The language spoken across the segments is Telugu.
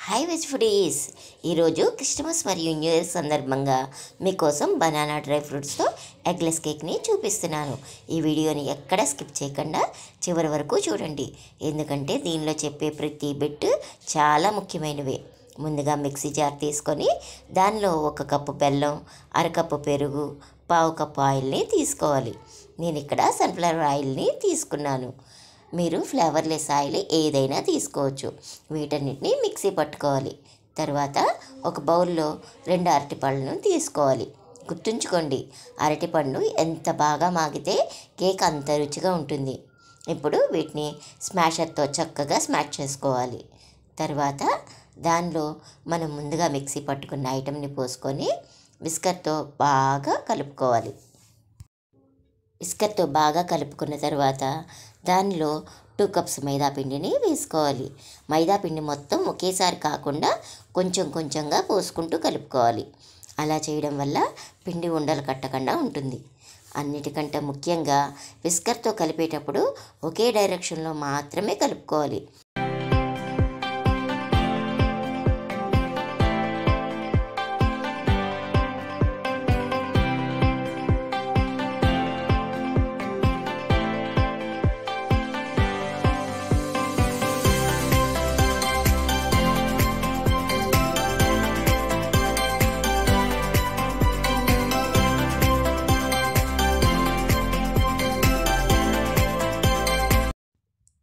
Hi veg foodies. ఈరోజు క్రిస్మస్ మరియు న్యూ ఇయర్ సందర్భంగా మీకోసం బనానా డ్రై ఫ్రూట్స్తో ఎగ్లెస్ కేక్ని చూపిస్తున్నాను. ఈ వీడియోని ఎక్కడ స్కిప్ చేయకుండా చివరి వరకు చూడండి, ఎందుకంటే దీనిలో చెప్పే ప్రతి బిట్ చాలా ముఖ్యమైనవే. ముందుగా మిక్సీ జార్ తీసుకొని దానిలో 1 కప్పు బెల్లం, అరకప్పు పెరుగు, పావు కప్పు ఆయిల్ని తీసుకోవాలి. నేను ఇక్కడ సన్ఫ్లవర్ ఆయిల్ని తీసుకున్నాను. మీరు ఫ్లేవర్లెస్ ఆయిల్ ఏదైనా తీసుకోవచ్చు. వీటన్నిటిని మిక్సీ పట్టుకోవాలి. తర్వాత ఒక బౌల్లో 2 అరటిపళ్ళను తీసుకోవాలి. గుర్తుంచుకోండి, అరటిపండు ఎంత బాగా మాగితే కేక్ అంత రుచిగా ఉంటుంది. ఇప్పుడు వీటిని స్మాషర్తో చక్కగా స్మాష్ చేసుకోవాలి. తర్వాత దానిలో మనం ముందుగా మిక్సీ పట్టుకున్న ఐటెంని పోసుకొని విస్కర్తో బాగా కలుపుకోవాలి. విస్కర్తో బాగా కలుపుకున్న తర్వాత దానిలో 2 కప్స్ మైదాపిండిని వేసుకోవాలి. మైదాపిండి మొత్తం ఒకేసారి కాకుండా కొంచెం కొంచెంగా పోసుకుంటూ కలుపుకోవాలి. అలా చేయడం వల్ల పిండి ఉండలు కట్టకుండా ఉంటుంది. అన్నిటికంటే ముఖ్యంగా విస్కర్తో కలిపేటప్పుడు ఒకే డైరెక్షన్లో మాత్రమే కలుపుకోవాలి.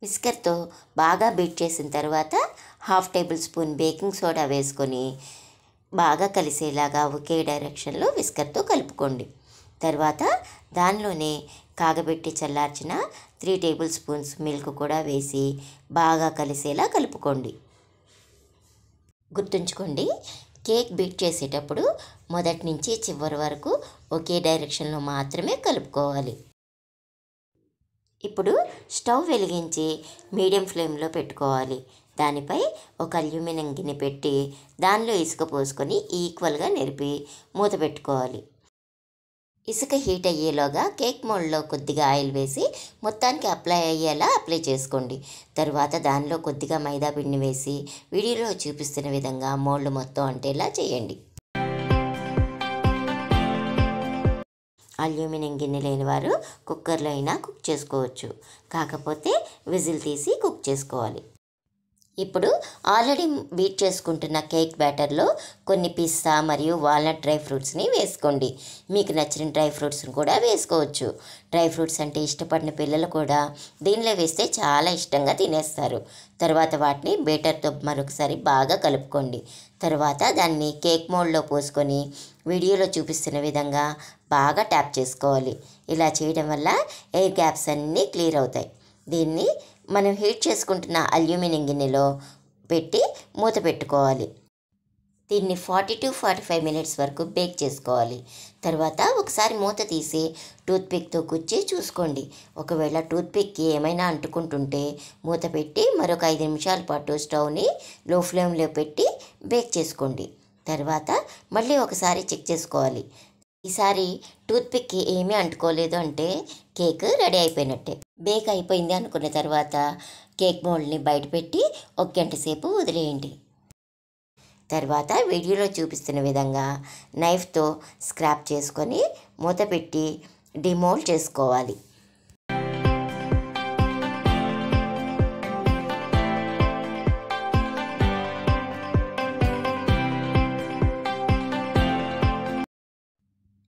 విస్కర్తో బాగా బీట్ చేసిన తర్వాత 1/2 టేబుల్ స్పూన్ బేకింగ్ సోడా వేసుకొని బాగా కలిసేలాగా ఒకే డైరెక్షన్లో విస్కర్తో కలుపుకోండి. తర్వాత దానిలోనే కాగబెట్టి చల్లార్చిన 3 టేబుల్ స్పూన్స్ మిల్క్ కూడా వేసి బాగా కలిసేలా కలుపుకోండి. గుర్తుంచుకోండి, కేక్ బీట్ చేసేటప్పుడు మొదటి నుంచి చివరి వరకు ఒకే డైరెక్షన్లో మాత్రమే కలుపుకోవాలి. ఇప్పుడు స్టవ్ వెలిగించి మీడియం ఫ్లేమ్లో పెట్టుకోవాలి. దానిపై ఒక అల్యూమినియం గిన్నె పెట్టి దానిలో ఇసుక పోసుకొని ఈక్వల్గా నెరిపి మూత పెట్టుకోవాలి. ఇసుక హీట్ అయ్యేలోగా కేక్ మోల్డ్లో కొద్దిగా ఆయిల్ వేసి మొత్తానికి అప్లై అయ్యేలా అప్లై చేసుకోండి. తర్వాత దానిలో కొద్దిగా మైదా పిండిని వేసి వీడియోలో చూపిస్తున్న విధంగా మోల్డ్ మొత్తం అంటేలా చేయండి. అల్యూమినియం గిన్నె లేని వారు కుక్కర్లో అయినా కుక్ చేసుకోవచ్చు, కాకపోతే విజిల్ తీసి కుక్ చేసుకోవాలి. ఇప్పుడు ఆల్రెడీ బీట్ చేసుకుంటున్న కేక్ బ్యాటర్లో కొన్ని పిస్తా మరియు వాల్నట్ డ్రై ఫ్రూట్స్ని వేసుకోండి. మీకు నచ్చిన డ్రై ఫ్రూట్స్ని కూడా వేసుకోవచ్చు. డ్రై ఫ్రూట్స్ అంటే ఇష్టపడిన పిల్లలు కూడా దీనిలో వేస్తే చాలా ఇష్టంగా తినేస్తారు. తర్వాత వాటిని బేటర్తో మరొకసారి బాగా కలుపుకోండి. తర్వాత దాన్ని కేక్ మోల్డ్లో పోసుకొని వీడియోలో చూపిస్తున్న విధంగా బాగా ట్యాప్ చేసుకోవాలి. ఇలా చేయడం వల్ల ఎయిర్ గ్యాప్స్ అన్నీ క్లియర్ అవుతాయి. దీన్ని మనం హీట్ చేసుకుంటున్న అల్యూమినియం గిన్నెలో పెట్టి మూత పెట్టుకోవాలి. దీన్ని 40 to 45 మినిట్స్ వరకు బేక్ చేసుకోవాలి. తర్వాత ఒకసారి మూత తీసి టూత్పిక్తో గుచ్చి చూసుకోండి. ఒకవేళ టూత్పిక్కి ఏమైనా అంటుకుంటుంటే మూత పెట్టి మరొక 5 నిమిషాల పాటు స్టవ్ని లో ఫ్లేమ్లో పెట్టి బేక్ చేసుకోండి. తర్వాత మళ్ళీ ఒకసారి చెక్ చేసుకోవాలి. ఈసారి టూత్పిక్కి ఏమీ అంటుకోలేదు అంటే కేక్ రెడీ అయిపోయినట్టే. బేక్ అయిపోయింది అనుకున్న తర్వాత కేక్ మోల్డ్ని బయట పెట్టి 1 గంట సేపు వదిలేయండి. తర్వాత వీడియోలో చూపిస్తున్న విధంగా నైఫ్తో స్క్రాప్ చేసుకొని మూత పెట్టి డిమోల్డ్ చేసుకోవాలి.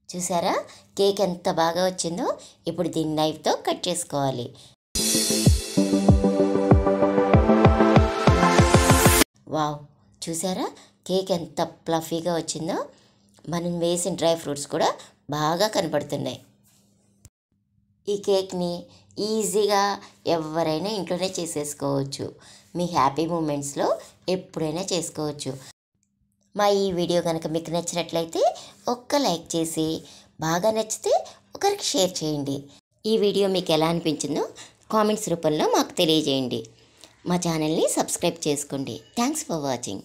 చూసారా కేక్ ఎంత బాగా వచ్చిందో? ఇప్పుడు దీన్ని నైఫ్తో కట్ చేసుకోవాలి. వావ్, చూసారా కేక్ ఎంత ఫ్లఫీగా వచ్చిందో? మనం వేసిన డ్రై ఫ్రూట్స్ కూడా బాగా కనపడుతున్నాయి. ఈ కేక్ని ఈజీగా ఎవరైనా ఇంట్లోనే చేసేసుకోవచ్చు. మీ హ్యాపీ మూమెంట్స్లో ఎప్పుడైనా చేసుకోవచ్చు. మా ఈ వీడియో కనుక మీకు నచ్చినట్లయితే ఒక్క లైక్ చేసి బాగా నచ్చితే ఒకరికి షేర్ చేయండి. ఈ వీడియో మీకు ఎలా అనిపించిందో కామెంట్స్ రూపంలో మాకు తెలియజేయండి. మా ఛానల్ని సబ్స్క్రైబ్ చేసుకోండి. Thanks for watching.